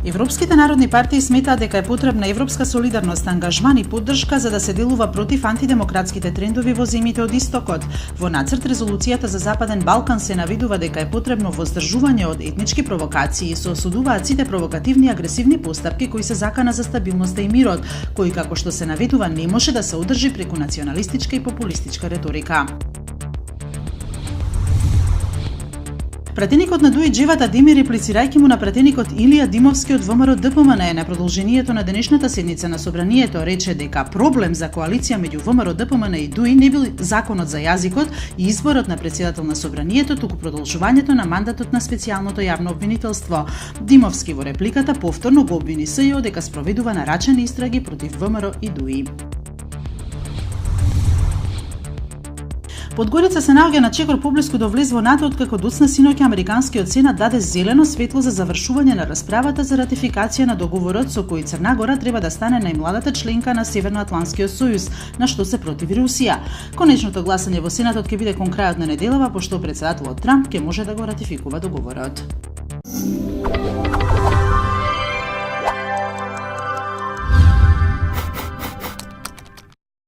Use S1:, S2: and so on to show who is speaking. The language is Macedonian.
S1: Европските народни партии сметаат дека е потребна европска солидарност, ангажман и поддршка за да се делува против антидемократските трендови во земјите од Истокот. Во нацрт резолуцијата за Западен Балкан се навидува дека е потребно воздржување од етнички провокации и се осудуваат сите провокативни и агресивни постапки кои се закана за стабилноста и мирот, кои како што се навидува не може да се одржи преку националистичка и популистичка реторика. Пратеникот на Дуи Джеват Адеми, реплицирајќи му на пратеникот Илија Димовски од ВМРО ДПМН на продолжението на денешната седница на собранието, рече дека проблем за коалиција меѓу ВМРО ДПМН и Дуи не бил законот за јазикот и изборот на претседател на собранието, туку продолжувањето на мандатот на специјалното јавно обвинителство. Димовски во репликата повторно го обвини СЈО дека спроведува нарачани истраги против ВМРО и Дуи. Подгорица се наоѓа на чекор поблиску до влез во НАТО откако доцна синоќа американскиот сенат даде зелено светло за завршување на расправата за ратификација на договорот со кој Црна Гора треба да стане најмладата членка на Северноатлантскиот сојуз, на што се противи Русија. Конечното гласање во сенатот ќе биде кон крајот на неделава, пошто претседателот Трамп ќе може да го ратификува договорот.